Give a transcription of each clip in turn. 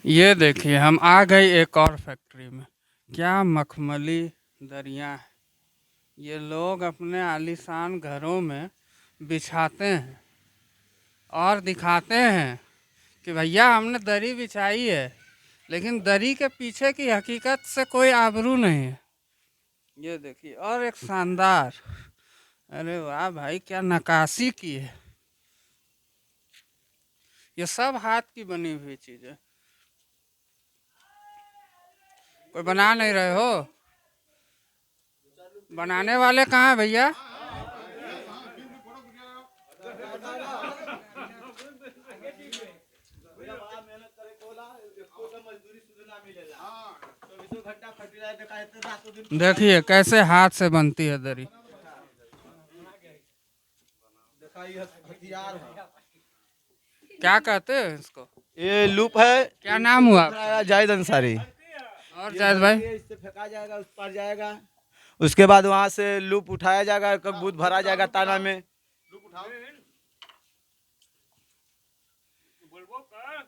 ये देखिए हम आ गए एक और फैक्ट्री में। क्या मखमली दरियाँ हैं। ये लोग अपने आलीशान घरों में बिछाते हैं और दिखाते हैं कि भैया हमने दरी बिछाई है, लेकिन दरी के पीछे की हकीकत से कोई आबरू नहीं है। ये देखिए और एक शानदार, अरे वाह भाई क्या नक्काशी की है। ये सब हाथ की बनी हुई चीज़ है। कोई बना नहीं रहे हो? बनाने वाले कहाँ हैं भैया? देखिए कैसे हाथ से बनती है दरी। क्या कहते हैं इसको? ये लूप है। क्या नाम हुआ आपका? जाहिद अंसारी। और जायद भाई? इससे फेंका जाएगा, उस पार जाएगा। उसके बाद वहाँ से लूप उठाया जाएगा, कबूत भरा जाएगा ताना में।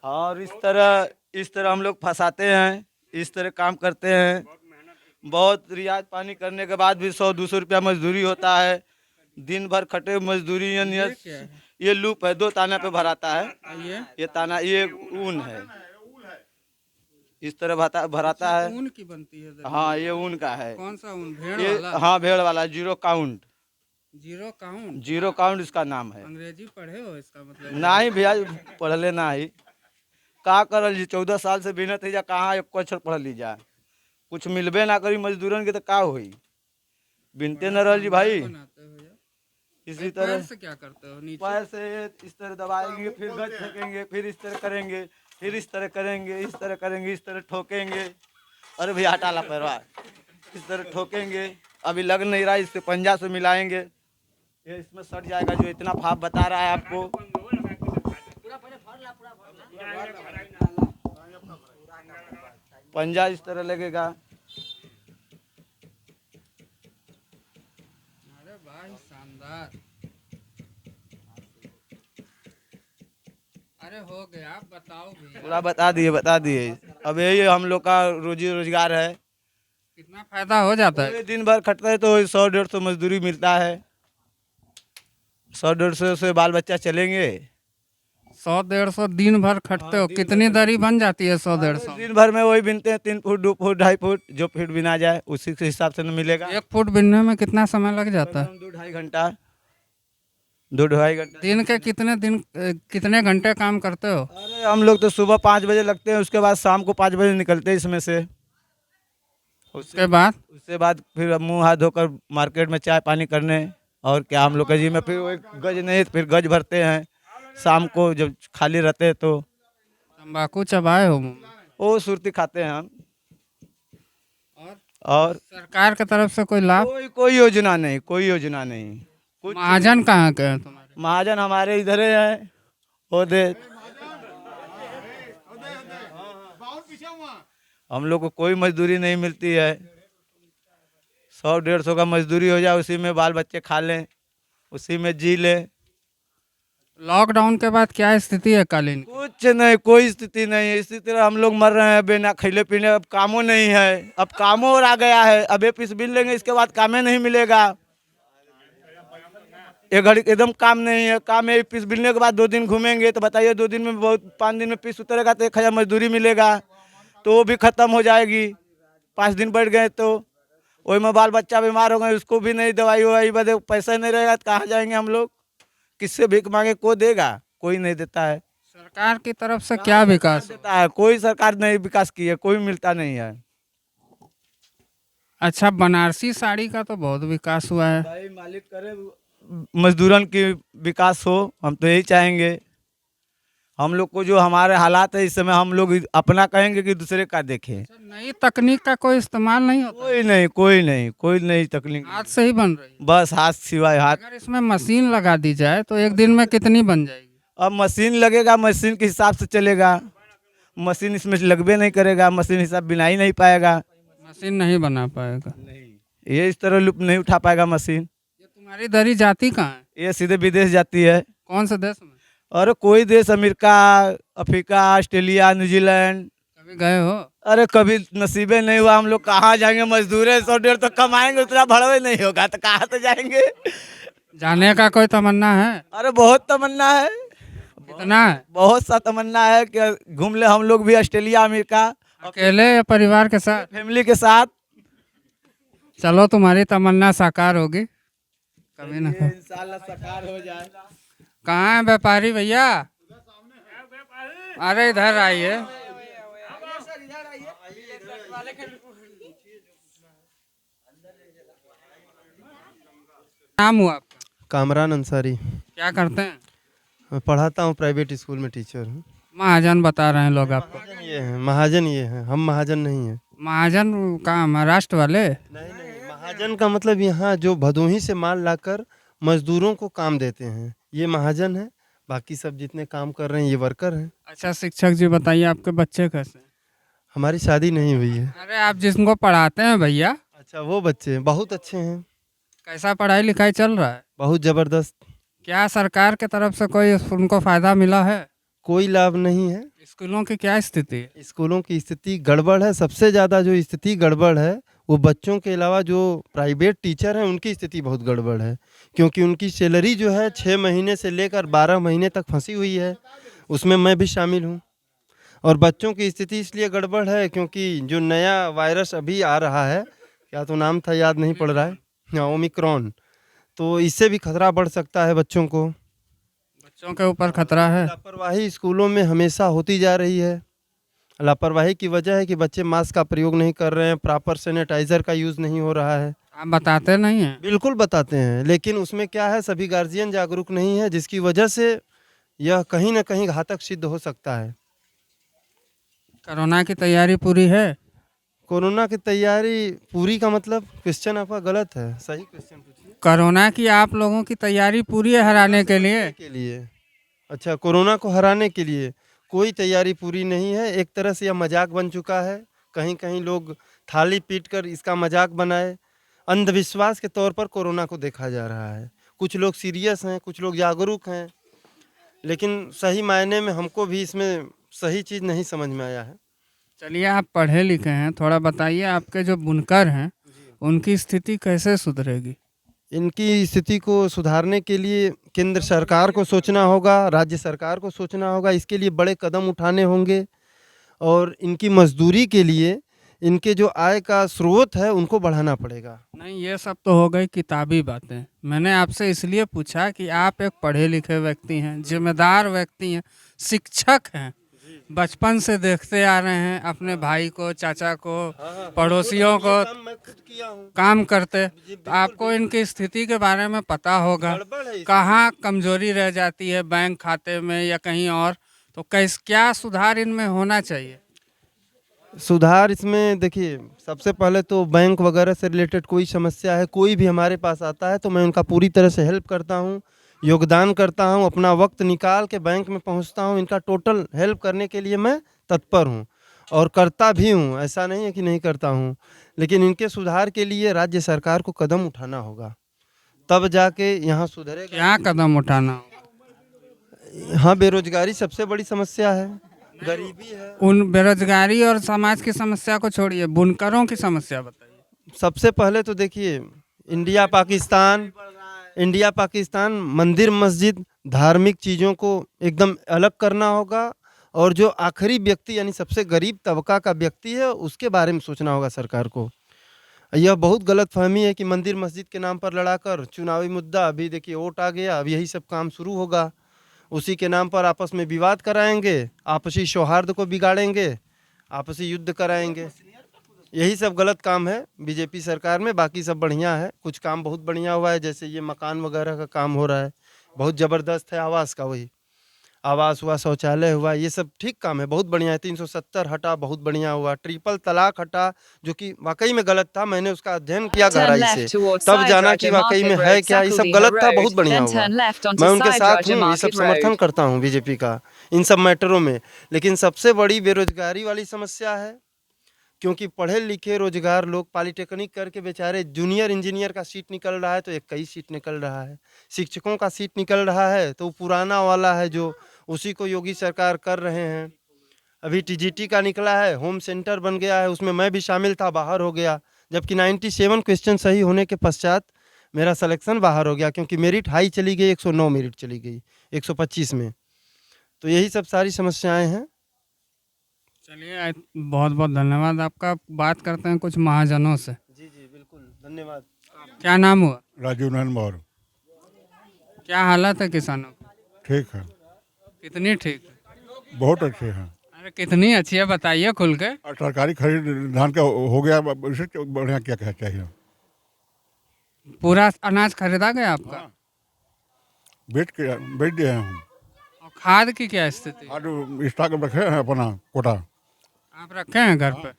और इस तरह हम लोग फंसाते हैं, इस तरह काम करते हैं। बहुत रियाज पानी करने के बाद भी 100-200 रुपया मजदूरी होता है। दिन भर खटे मजदूरी। क्या है? ये लूप है, 2 ताना पे भराता है। ये ये ताना, ये ऊन है। इस तरह भराता अच्छा, है। ऊन की बनती है दरी? हाँ, ये ऊन का है। कौन सा ऊन, भेड़ ये वाला? हाँ, भेड़ वाला, zero count. Zero count? Zero count इसका नाम है। अंग्रेजी पढ़े हो इसका मतलब? नहीं भैया, पढ़ लेना ही का करल जी। 14 साल से बिनत है जा, कहाँ एक अक्षर पढ़ ली जा। कुछ मिलबे ना करी मजदूरन के तो का होई। बिनते न रहल जी भाई। बनाते हो भैया? इसी पैर तरह से क्या करते हो? नीचे? पैर से इस तरह दबाएंगे, फिर गज फेंकेंगे, फिर इस तरह करेंगे, फिर इस तरह करेंगे, इस तरह करेंगे, इस तरह ठोकेंगे। अरे भैया हटा ला पैरवा। इस तरह ठोकेंगे। अभी लग नहीं रहा, इससे पंजा से मिलाएंगे, ये इसमें सट जाएगा। जो इतना भाप बता रहा है आपको, पंजा इस तरह लगेगा। अरे भाई शानदार। अरे हो गया, आप बताओ भी। पूरा बता दिए। अब यही हम लोग का रोजी रोजगार है। कितना फायदा हो जाता है? पूरे दिन भर खटते हैं तो 100-150 मजदूरी मिलता है। 100-150 से बाल बच्चा चलेंगे। 100-150 दिन भर खटते हो? कितनी दरी बन जाती है 100-150? दिन भर में वही बिनते हैं, 3 फुट, 2 फुट, 2.5 फुट, जो फीट बिना जाए उसी के हिसाब से न मिलेगा। 1 फुट बिनने में कितना समय लग जाता है? 2-2.5 घंटा। 2-2.5 घंटा। दिन के कितने घंटे काम करते हो? अरे हम लोग तो सुबह 5 बजे लगते हैं, उसके बाद शाम को 5 बजे निकलते हैं इसमें से। उसके बाद फिर मुंह हाथ धोकर मार्केट में चाय पानी करने। और क्या हम लोग का जी में फिर वो एक गज नहीं, फिर गज भरते हैं शाम को जब खाली रहते हैं तो। तंबाकू चबाए हो मुंह में? वो सुरती खाते हैं हम। और और सरकार की तरफ से कोई लाभ? कोई योजना नहीं, कोई योजना नहीं। कुछ महाजन कहाँ के हैं तुम्हारे? महाजन हमारे इधर ही है। वो दे हम लोग को कोई मजदूरी नहीं मिलती है। 100-150 का मजदूरी हो जाए, उसी में बाल बच्चे खा लें, उसी में जी लें। लॉकडाउन के बाद क्या स्थिति है कालीन की? कुछ नहीं, कोई स्थिति नहीं है। इसी तरह हम लोग मर रहे हैं बिना खिले पीने। अब कामों नहीं है, अब कामों और आ गया है। अब ये पीस बिन लेंगे, इसके बाद कामें नहीं मिलेगा। ये घड़ी एकदम काम नहीं है। काम है पीस बिनने के बाद 2 दिन घूमेंगे तो बताइए, 2 दिन में बहुत, 5 दिन में पीस उतरेगा तो 1000 मजदूरी मिलेगा, तो वो भी खत्म हो जाएगी। 5 दिन बढ़ गए तो वही में बाल बच्चा बीमार हो गए, उसको भी नहीं दवाई ववाई बदे पैसा नहीं रहेगा तो कहाँ जाएंगे हम लोग? किससे भीख मांगे? को देगा? कोई नहीं देता है। सरकार की तरफ से क्या विकास हो? देता है कोई, सरकार नहीं विकास की है, कोई मिलता नहीं है। अच्छा, बनारसी साड़ी का तो बहुत विकास हुआ है। भाई मालिक करे, मजदूरन की विकास हो, हम तो यही चाहेंगे। हम लोग को जो हमारे हालात है इस समय, हम लोग अपना कहेंगे कि दूसरे का देखें। अच्छा, नई तकनीक का कोई इस्तेमाल नहीं होता? कोई नहीं, कोई नहीं, कोई नहीं तकलीफ। हाथ से ही बन रही है? बस हाथ सिवाय हाथ। अगर इसमें मशीन लगा दी जाए तो एक दिन में कितनी बन जाएगी? अब मशीन लगेगा, मशीन के हिसाब से चलेगा। मशीन इसमें लगबे नहीं करेगा, मशीन हिसाब बिना ही नहीं पाएगा। मशीन नहीं बना पाएगा? नहीं, ये इस तरह लुप नहीं उठा पाएगा मशीन। ये तुम्हारी दरी जाती कहाँ है? ये सीधे विदेश जाती है। कौन से देश में? और कोई देश, अमेरिका, अफ्रीका, ऑस्ट्रेलिया, न्यूजीलैंड, कभी गए हो? अरे कभी नसीबे नहीं हुआ, हम लोग कहाँ जाएंगे, मजदूर 100 150 तो कमाएंगे, उतना भड़वे नहीं होगा तो कहाँ से जाएंगे। जाने का कोई तमन्ना है? अरे बहुत तमन्ना है, कितना है? बहुत सा तमन्ना है कि घूम ले हम लोग भी ऑस्ट्रेलिया अमेरिका अकेले या परिवार के साथ? फैमिली के साथ। चलो तुम्हारी तमन्ना साकार होगी कभी ना कभी। इंशाल्लाह साकार हो जाए। कहाँ है व्यापारी भैया? अरे इधर आइए। नाम हुआ आपका? कामरान अंसारी। क्या करते हैं? मैं पढ़ाता हूँ, प्राइवेट स्कूल में टीचर हूँ। महाजन बता रहे हैं लोग आपको। ये हैं महाजन, ये हैं, हम महाजन नहीं हैं। महाजन कहाँ, महाराष्ट्र वाले? नहीं नहीं, महाजन का मतलब यहाँ जो भदोही से माल लाकर मजदूरों को काम देते हैं, ये महाजन है। बाकी सब जितने काम कर रहे हैं ये वर्कर हैं। अच्छा शिक्षक जी बताइए आपके बच्चे कैसे हैं? हमारी शादी नहीं हुई है। अरे आप जिनको पढ़ाते हैं भैया, अच्छा, वो बच्चे बहुत अच्छे हैं, कैसा पढ़ाई लिखाई चल रहा है? बहुत ज़बरदस्त। क्या सरकार के तरफ से कोई उनको फायदा मिला है? कोई लाभ नहीं है। स्कूलों की क्या स्थिति है? स्कूलों की स्थिति गड़बड़ है। सबसे ज़्यादा जो स्थिति गड़बड़ है वो बच्चों के अलावा जो प्राइवेट टीचर हैं उनकी स्थिति बहुत गड़बड़ है, क्योंकि उनकी सैलरी जो है 6 महीने से लेकर 12 महीने तक फंसी हुई है, उसमें मैं भी शामिल हूँ। और बच्चों की स्थिति इसलिए गड़बड़ है क्योंकि जो नया वायरस अभी आ रहा है, क्या तो नाम था याद नहीं पड़ रहा है, हाँ ओमिक्रॉन, तो इससे भी खतरा बढ़ सकता है बच्चों को। बच्चों के ऊपर खतरा है? लापरवाही स्कूलों में हमेशा होती जा रही है। लापरवाही की वजह है कि बच्चे मास्क का प्रयोग नहीं कर रहे हैं, प्रॉपर सैनिटाइज़र का यूज़ नहीं हो रहा है। आप बताते नहीं हैं? बिल्कुल बताते हैं, लेकिन उसमें क्या है, सभी गार्जियन जागरूक नहीं है, जिसकी वजह से यह कहीं ना कहीं घातक सिद्ध हो सकता है। कोरोना की तैयारी पूरी है? कोरोना की तैयारी पूरी का मतलब क्वेश्चन आपका गलत है, सही क्वेश्चन पूछिए। कोरोना की आप लोगों की तैयारी पूरी है हराने के लिए? के लिए? अच्छा, कोरोना को हराने के लिए कोई तैयारी पूरी नहीं है। एक तरह से यह मजाक बन चुका है। कहीं कहीं लोग थाली पीट कर इसका मजाक बनाए। अंधविश्वास के तौर पर कोरोना को देखा जा रहा है। कुछ लोग सीरियस हैं, कुछ लोग जागरूक हैं, लेकिन सही मायने में हमको भी इसमें सही चीज़ नहीं समझ में आया है। चलिए आप पढ़े लिखे हैं, थोड़ा बताइए आपके जो बुनकर हैं उनकी स्थिति कैसे सुधरेगी? इनकी स्थिति को सुधारने के लिए केंद्र सरकार को सोचना होगा, राज्य सरकार को सोचना होगा, इसके लिए बड़े कदम उठाने होंगे। और इनकी मजदूरी के लिए इनके जो आय का स्रोत है उनको बढ़ाना पड़ेगा। नहीं ये सब तो हो गई किताबी बातें। मैंने आपसे इसलिए पूछा कि आप एक पढ़े लिखे व्यक्ति हैं, जिम्मेदार व्यक्ति हैं, शिक्षक हैं, बचपन से देखते आ रहे हैं अपने भाई को, चाचा को, पड़ोसियों को मैं खुद किया हूँ। काम करते, तो आपको इनकी स्थिति के बारे में पता होगा कहाँ कमजोरी रह जाती है बैंक खाते में या कहीं और। तो क्या सुधार इनमें होना चाहिए? सुधार इसमें देखिए, सबसे पहले तो बैंक वगैरह से रिलेटेड कोई समस्या है, कोई भी हमारे पास आता है तो मैं उनका पूरी तरह से हेल्प करता हूँ, योगदान करता हूँ, अपना वक्त निकाल के बैंक में पहुँचता हूँ। इनका टोटल हेल्प करने के लिए मैं तत्पर हूँ और करता भी हूँ, ऐसा नहीं है कि नहीं करता हूँ। लेकिन इनके सुधार के लिए राज्य सरकार को कदम उठाना होगा, तब जाके यहाँ सुधरेगा। क्या कदम उठाना होगा? हाँ, बेरोजगारी सबसे बड़ी समस्या है, गरीबी है। उन बेरोजगारी और समाज की समस्या को छोड़िए, बुनकरों की समस्या बताइए। सबसे पहले तो देखिए, इंडिया पाकिस्तान मंदिर मस्जिद धार्मिक चीज़ों को एकदम अलग करना होगा, और जो आखिरी व्यक्ति यानी सबसे गरीब तबका का व्यक्ति है उसके बारे में सोचना होगा सरकार को। यह बहुत गलत फहमी है कि मंदिर मस्जिद के नाम पर लड़ाकर चुनावी मुद्दा, अभी देखिए वोट आ गया, अब यही सब काम शुरू होगा, उसी के नाम पर आपस में विवाद कराएंगे, आपसी सौहार्द को बिगाड़ेंगे, आपसी युद्ध कराएंगे। यही सब गलत काम है बीजेपी सरकार में। बाकी सब बढ़िया है, कुछ काम बहुत बढ़िया हुआ है, जैसे ये मकान वगैरह का काम हो रहा है, बहुत ज़बरदस्त है। आवास का, वही आवास हुआ, शौचालय हुआ, ये सब ठीक काम है, बहुत बढ़िया है। 370 हटा, बहुत बढ़िया हुआ। ट्रिपल तलाक हटा, जो कि वाकई में गलत था, मैंने उसका अध्ययन किया गहराई से, तब जाना कि वाकई में है क्या, ये सब गलत था, बहुत बढ़िया हुआ। मैं उनके साथ हूँ, ये सब समर्थन करता हूँ बीजेपी का इन सब मैटरों में। लेकिन सबसे बड़ी बेरोजगारी वाली समस्या है, क्योंकि पढ़े लिखे रोजगार लोग पॉलिटेक्निक करके बेचारे जूनियर इंजीनियर का सीट निकल रहा है तो 21 सीट निकल रहा है, शिक्षकों का सीट निकल रहा है तो पुराना वाला है जो उसी को योगी सरकार कर रहे हैं। अभी टीजीटी का निकला है, होम सेंटर बन गया है, उसमें मैं भी शामिल था, बाहर हो गया। जबकि 97 क्वेश्चन सही होने के पश्चात मेरा सिलेक्शन बाहर हो गया, क्योंकि मेरिट हाई चली गई, 109 मेरिट चली गई 125 में। तो यही सब सारी समस्याएं हैं। चलिए, बहुत बहुत धन्यवाद आपका। बात करते हैं कुछ महाजनों से। जी जी बिल्कुल, धन्यवाद। क्या नाम हुआ? राजीव नारायण मौर्य। क्या हालत है किसानों की? ठीक है, कितनी ठीक है? बहुत अच्छे हैं। अरे कितनी अच्छी है, बताइए खुल के। और सरकारी खरीद धान का हो गया, इससे बढ़िया क्या कहना चाहिए। पूरा अनाज खरीदा गया आपका? हाँ। बेच दिए हैं हम। और खाद की क्या स्थिति? आज स्टॉक में रखे हैं अपना कोटा। आप रखे हैं घर पे?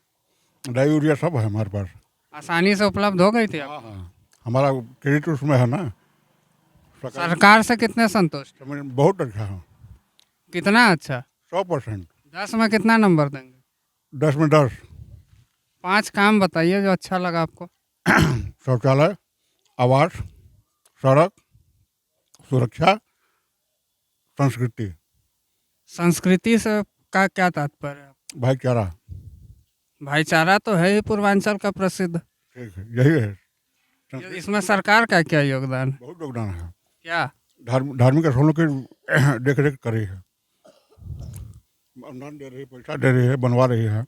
डाई यूरिया सब है हमारे पास। आसानी से उपलब्ध हो गई थी आप? हाँ हाँ, हमारा क्रेडिट उसमें है ना। सरकार से कितने संतुष्ट? बहुत अच्छा है। कितना अच्छा? 100%। 10 में कितना नंबर देंगे? 10 में 10। 5 काम बताइए जो अच्छा लगा आपको। शौचालय, आवास, सड़क, सुरक्षा, संस्कृति। संस्कृति से का क्या तात्पर्य है? भाईचारा। भाईचारा तो है ही पूर्वांचल का प्रसिद्ध। ठीक है, यही है। इसमें सरकार का क्या योगदान है? बहुत योगदान है। क्या? धार्मिक स्थलों की देख रेख कर रही है, अनुदान दे रही है, पैसा दे रही है, बनवा रही है।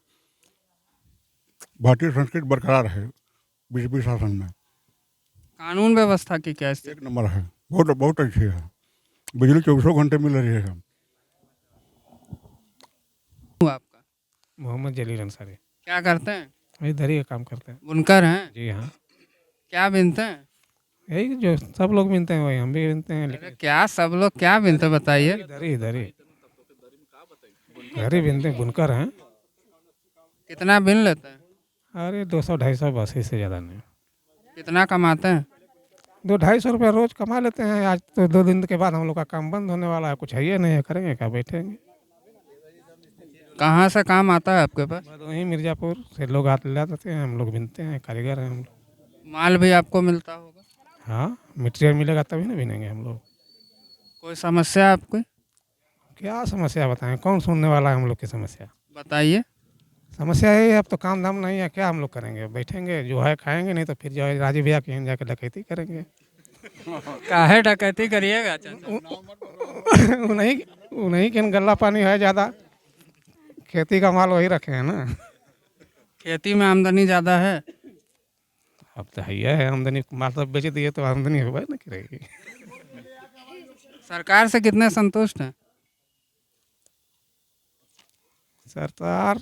भारतीय संस्कृति बरकरार है बीजेपी शासन में। कानून व्यवस्था की क्या स्थिति? 1 नंबर है, बहुत बहुत अच्छी है। बिजली 24 घंटे मिल रही है। आपका मोहम्मद जलील अंसारी। क्या करते हैं? वही दरी का काम करते हैं। बुनकर हैं? जी हाँ, क्या बिनते हैं? यही जो सब लोग बिनते हैं वही हम भी बिनते हैं। अरे क्या सब लोग क्या बिनते हैं, बताइए। दरी दरी दरी बिनते हैं, बुनकर हैं। कितना बिन लेते हैं? अरे 200-250 बस, इससे ज़्यादा नहीं। कितना कमाते हैं? 200-250 रुपया रोज कमा लेते हैं। आज तो 2 दिन के बाद हम लोग का काम बंद होने वाला है, कुछ है ही नहीं है, करेंगे क्या, बैठेंगे। कहाँ से काम आता है आपके पास? वहीं मिर्ज़ापुर से लोग आते ला देते हैं, हम लोग बिनते हैं, कारीगर हैं हम लोग। माल भी आपको मिलता होगा? हाँ, मटेरियल मिलेगा तभी ना बिनेंगे हम लोग। कोई समस्या आपको? क्या समस्या बताएं, कौन सुनने वाला है हम लोग की समस्या? बताइए। समस्या यही है, अब तो काम धाम नहीं है, क्या हम लोग करेंगे, बैठेंगे, जो है खाएंगे, नहीं तो फिर जो है राजीव भैया के यहाँ जाकर डकैती करेंगे। काहे डकैती करिएगा चाचा? उन्हीं के गल्ला पानी है ज़्यादा, खेती का माल वही रखे हैं ना। खेती में आमदनी ज़्यादा है? अब तो है आमदनी, माल सब बेच दिए तो आमदनी होगा ना करेगी। सरकार से कितने संतुष्ट हैं? सरकार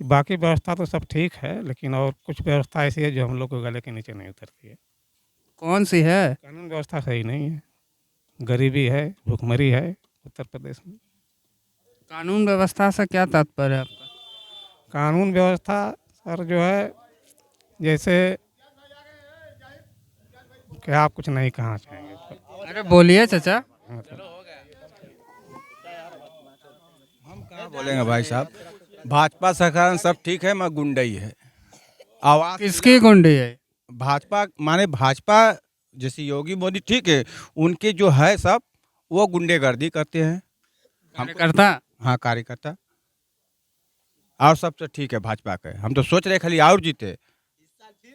की बाकी व्यवस्था तो सब ठीक है, लेकिन और कुछ व्यवस्था ऐसी है जो हम लोग को गले के नीचे नहीं उतरती है। कौन सी है? कानून व्यवस्था सही नहीं है, गरीबी है, भूखमरी है उत्तर प्रदेश में। कानून व्यवस्था से क्या तात्पर्य है आपका? कानून व्यवस्था सर जो है, जैसे क्या आप कुछ नहीं कहना चाहेंगे? अरे बोलिए चाचा। हम कहाँ बोलेंगे भाई साहब, भाजपा सरकार सब ठीक है, मगर गुंडई है। आवाज किसकी गुंडी है? भाजपा माने भाजपा, जैसे योगी मोदी ठीक है, उनके जो है सब वो गुंडेगर्दी करते हैं। कार्यकर्ता? हाँ, कार्यकर्ता। और सब तो ठीक है भाजपा के, हम तो सोच रहे खाली और जीते।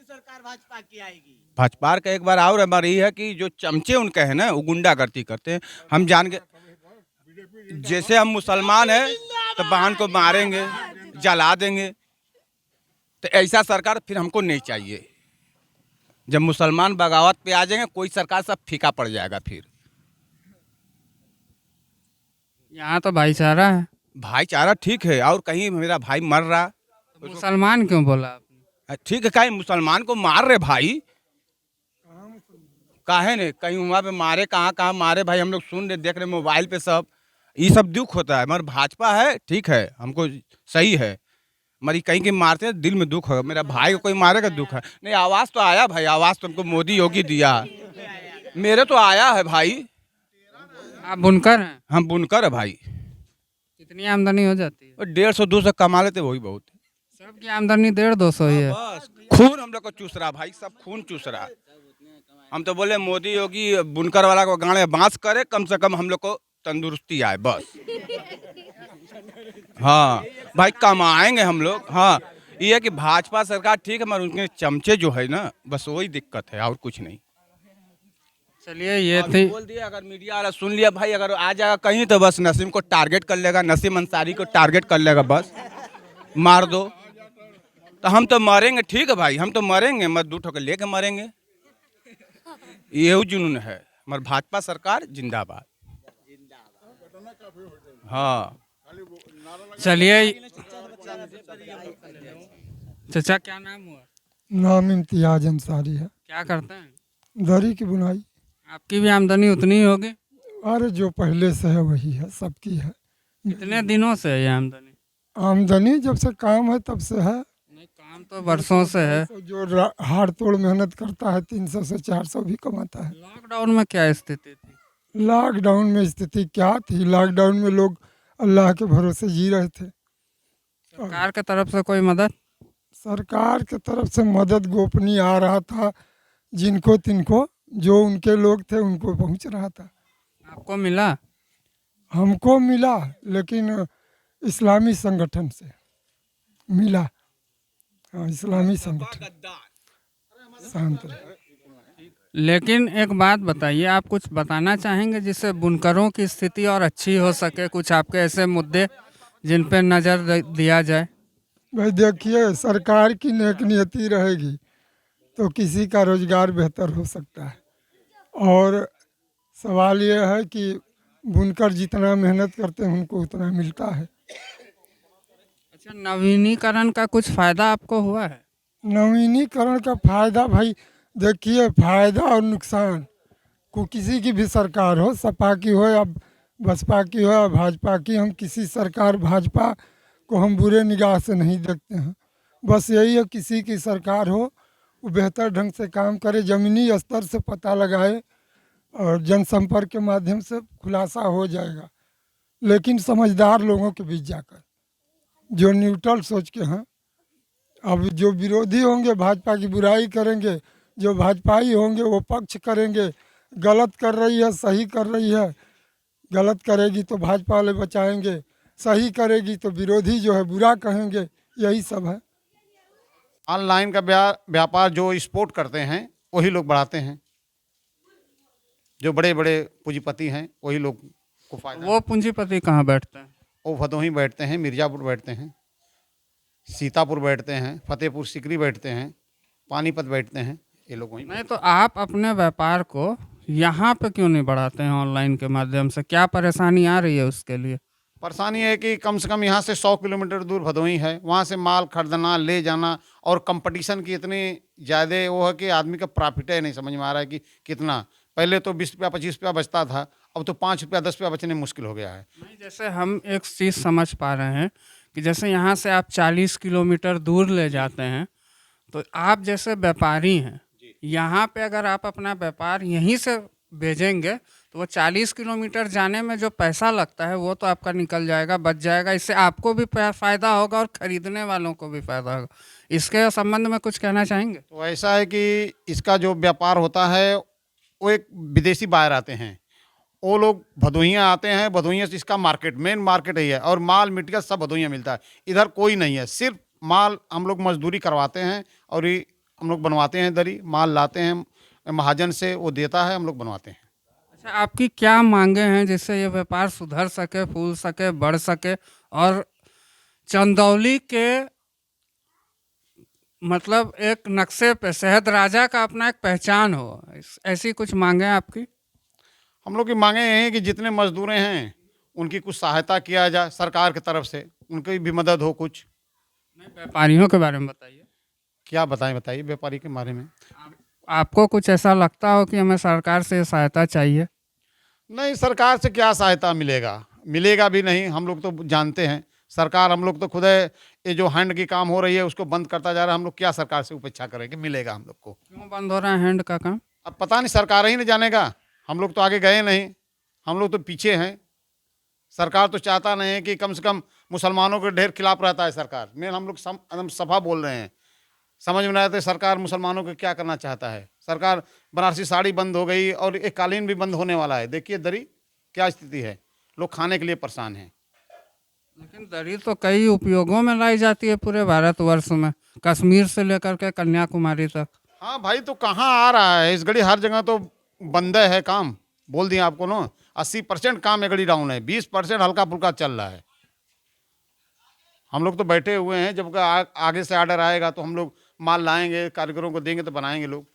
सरकार भाजपा की आएगी। भाजपा का एक बार और हमारी यही है कि जो चमचे उनके हैं ना, वो गुंडागर्दी करते हैं। हम जान के, जैसे हम मुसलमान हैं तो बहन को मारेंगे, जला देंगे, तो ऐसा सरकार फिर हमको नहीं चाहिए। जब मुसलमान बगावत पे आ जाएंगे, कोई सरकार सब फीका पड़ जाएगा। फिर यहाँ तो भाईचारा है। भाईचारा ठीक है, और कहीं मेरा भाई मर रहा, तो मुसलमान क्यों बोला आपने? ठीक है, कहीं मुसलमान को मार रहे भाई, काहे ने कहीं वहाँ पे मारे, कहाँ कहाँ मारे भाई, हम लोग सुन रहे, देख रहे मोबाइल पे सब, ये सब दुख होता है। मगर भाजपा है ठीक है, हमको सही है, मरी कहीं के मारते हैं दिल में दुख होगा। मेरा भाई को कोई मारेगा दुख है नहीं। आवाज़ तो आया भाई, आवाज़ तो हमको मोदी योगी दिया, मेरे तो आया है भाई। आप बुनकर हैं? हम बुनकर है भाई। कितनी आमदनी हो जाती है? 150-200 कमा लेते वही बहुत है। सबकी आमदनी 150-200 ही है। बस खून हम लोग को चूस रहा भाई, सब खून चूस रहा। हम तो बोले मोदी योगी बुनकर वाला को गाने बांस करे, कम से कम हम लोग को तंदुरुस्ती आए बस। हाँ भाई कमाएंगे हम लोग। हाँ ये है कि भाजपा सरकार ठीक है, मगर उनके चमचे जो है ना, बस वही दिक्कत है और कुछ नहीं। चलिए ये अभी थी बोल दिया, अगर मीडिया वाला सुन लिया भाई, अगर आ जाएगा कहीं तो बस नसीम को टारगेट कर लेगा, नसीम अंसारी को टारगेट कर लेगा, बस मार दो तो हम तो मरेंगे। ठीक है भाई, हम तो मरेंगे, मत दूर होकर लेके मरेंगे। ये जुनून है, मगर भाजपा सरकार जिंदाबाद। हाँ चलिए चाचा क्या नाम हुआ? नाम इम्तियाज अंसारी है। क्या करते हैं? दरी की बुनाई। आपकी भी आमदनी उतनी ही होगी? अरे जो पहले से है वही है, सबकी है। कितने दिनों से है ये आमदनी? आमदनी जब से काम है तब से है। नहीं, काम तो बरसों से है। जो हाड़ तोड़ मेहनत करता है 300 से 400 भी कमाता है। लॉकडाउन में क्या स्थिति थी? लॉकडाउन में स्थिति क्या थी? लॉकडाउन में लोग अल्लाह के भरोसे जी रहे थे। सरकार की तरफ से कोई मदद? सरकार की तरफ से मदद गोपनीय आ रहा था, जिनको तिनको, जो उनके लोग थे उनको पहुंच रहा था। आपको मिला? हमको मिला, लेकिन इस्लामी संगठन से मिला। हाँ, इस्लामी संगठन शांत रहे। लेकिन एक बात बताइए, आप कुछ बताना चाहेंगे जिससे बुनकरों की स्थिति और अच्छी हो सके? कुछ आपके ऐसे मुद्दे जिन पे नज़र दिया जाए? भाई देखिए, सरकार की नेक नियति रहेगी तो किसी का रोजगार बेहतर हो सकता है। और सवाल ये है कि बुनकर जितना मेहनत करते हैं उनको उतना मिलता है। अच्छा, नवीनीकरण का कुछ फायदा आपको हुआ है? नवीनीकरण का फायदा भाई देखिए, फायदा और नुकसान को किसी की भी सरकार हो, सपा की हो या बसपा की हो या भाजपा की, हम किसी सरकार भाजपा को हम बुरे निगाह से नहीं देखते हैं। बस यही है, किसी की सरकार हो वो बेहतर ढंग से काम करे, ज़मीनी स्तर से पता लगाए और जनसंपर्क के माध्यम से खुलासा हो जाएगा। लेकिन समझदार लोगों के बीच जाकर, जो न्यूट्रल सोच के हैं। अब जो विरोधी होंगे भाजपा की बुराई करेंगे, जो भाजपाई होंगे वो पक्ष करेंगे, गलत कर रही है सही कर रही है, गलत करेगी तो भाजपा वाले बचाएंगे, सही करेगी तो विरोधी जो है बुरा कहेंगे। यही सब है। ऑनलाइन का व्यापार जो एक्सपोर्ट करते हैं वही लोग बढ़ाते हैं। जो बड़े बड़े पूंजीपति हैं वही लोग को फायदा। वो पूंजीपति कहाँ बैठते हैं? वो भदोही बैठते हैं, मिर्ज़ापुर बैठते हैं, सीतापुर बैठते हैं, फतेहपुर सिकरी बैठते हैं, पानीपत बैठते हैं, ये लोग वहीं। नहीं तो आप अपने व्यापार को यहाँ पे क्यों नहीं बढ़ाते हैं ऑनलाइन के माध्यम से? क्या परेशानी आ रही है उसके लिए? परेशानी है कि कम से कम यहाँ से 100 किलोमीटर दूर भदोही है, वहाँ से माल खरीदना ले जाना, और कंपटीशन की इतनी ज़्यादा वो है कि आदमी का प्रॉफिट है नहीं समझ में आ रहा है कि कितना। पहले तो 20 रुपया 25 रुपया बचता था, अब तो 5 रुपया 10 रुपया बचने मुश्किल हो गया है। नहीं, जैसे हम एक चीज़ समझ पा रहे हैं कि जैसे यहाँ से आप 40 किलोमीटर दूर ले जाते हैं, तो आप जैसे व्यापारी हैं, यहाँ पे अगर आप अपना व्यापार यहीं से भेजेंगे तो वो 40 किलोमीटर जाने में जो पैसा लगता है वो तो आपका निकल जाएगा, बच जाएगा। इससे आपको भी फ़ायदा होगा और ख़रीदने वालों को भी फ़ायदा होगा। इसके संबंध में कुछ कहना चाहेंगे? तो ऐसा है कि इसका जो व्यापार होता है वो एक विदेशी बायर आते हैं, वो लोग भदोहियाँ आते हैं, भदोहियाँ से इसका मार्केट मेन मार्केट ही है, और माल मिट्टी सब भदोहियाँ मिलता है। इधर कोई नहीं है, सिर्फ माल हम लोग मजदूरी करवाते हैं और ये हम लोग बनवाते हैं, दरी माल लाते हैं महाजन से, वो देता है, हम लोग बनवाते हैं। अच्छा, आपकी क्या मांगे हैं जिससे ये व्यापार सुधर सके, फूल सके, बढ़ सके और चंदौली के मतलब एक नक्शे पे शहद राजा का अपना एक पहचान हो? ऐसी कुछ मांगे हैं आपकी? हम लोग की मांगे हैं कि जितने मजदूरें हैं उनकी कुछ सहायता किया जाए सरकार की तरफ से, उनकी भी मदद हो कुछ। व्यापारियों के बारे में बताइए। क्या बताइए व्यापारी के बारे में। आपको कुछ ऐसा लगता हो कि हमें सरकार से सहायता चाहिए? नहीं, सरकार से क्या सहायता मिलेगा भी नहीं। हम लोग तो जानते हैं सरकार, हम लोग तो खुद है, ये जो हैंड की काम हो रही है उसको बंद करता जा रहा है। हम लोग क्या सरकार से उपेक्षा करेंगे, मिलेगा हम लोग को? क्यों बंद हो रहा है हैंड का काम? अब पता नहीं, सरकार ही नहीं जानेगा। हम लोग तो आगे गए नहीं, हम लोग तो पीछे हैं। सरकार तो चाहता नहीं है कि कम से कम मुसलमानों के ढेर खिलाफ रहता है सरकार। मेन हम लोग एकदम सफा बोल रहे हैं, समझ में नहीं आता सरकार मुसलमानों को क्या करना चाहता है। सरकार बनारसी साड़ी बंद हो गई और एक कालीन भी बंद होने वाला है। देखिए दरी क्या स्थिति है, लोग खाने के लिए परेशान हैं। लेकिन दरी तो कई उपयोगों में लाई जाती है पूरे भारतवर्ष में, कश्मीर से लेकर के कन्याकुमारी तक। हाँ भाई, तो कहाँ आ रहा है इस घड़ी? हर जगह तो बंद है काम, बोल दिया आपको ना। 80% काम एक घड़ी डाउन है, 20% हल्का फुल्का चल रहा है। हम लोग तो बैठे हुए हैं, जब आगे से ऑर्डर आएगा तो हम लोग माल लाएंगे, कारीगरों को देंगे तो बनाएंगे लोग।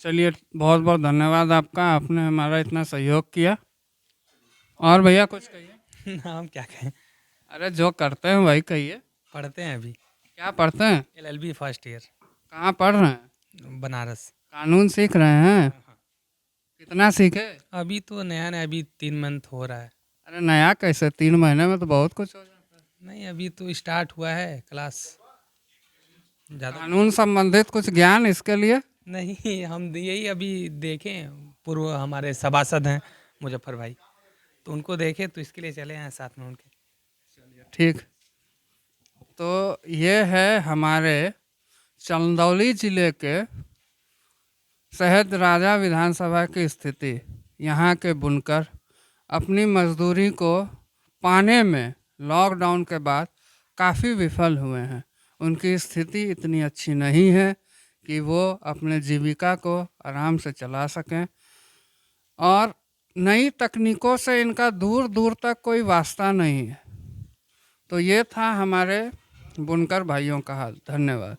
चलिए, बहुत बहुत धन्यवाद आपका, आपने हमारा इतना सहयोग किया। और भैया कुछ कहिए। ना हम क्या कहें, अरे जो करते हैं वही कहिए। पढ़ते हैं अभी, क्या पढ़ते हैं? LLB फर्स्ट ईयर, कहाँ पढ़ रहे हैं? बनारस। कानून सीख रहे हैं? कितना सीखे? अभी तो नया नया, अभी 3 मंथ हो रहा है। अरे नया कैसे, 3 महीने में तो बहुत कुछ हो जाता है। नहीं, अभी तो स्टार्ट हुआ है क्लास, ज़्यादा कानून संबंधित कुछ ज्ञान इसके लिए? नहीं। हम यही अभी देखें, पूर्व हमारे सभासद हैं मुजफ्फर भाई, तो उनको देखे तो इसके लिए चले हैं साथ में उनके। ठीक। तो ये है हमारे चंदौली जिले के शहद राजा विधानसभा की स्थिति। यहाँ के बुनकर अपनी मजदूरी को पाने में लॉकडाउन के बाद काफ़ी विफल हुए हैं। उनकी स्थिति इतनी अच्छी नहीं है कि वो अपने जीविका को आराम से चला सकें, और नई तकनीकों से इनका दूर दूर तक कोई वास्ता नहीं है। तो ये था हमारे बुनकर भाइयों का हाल। धन्यवाद।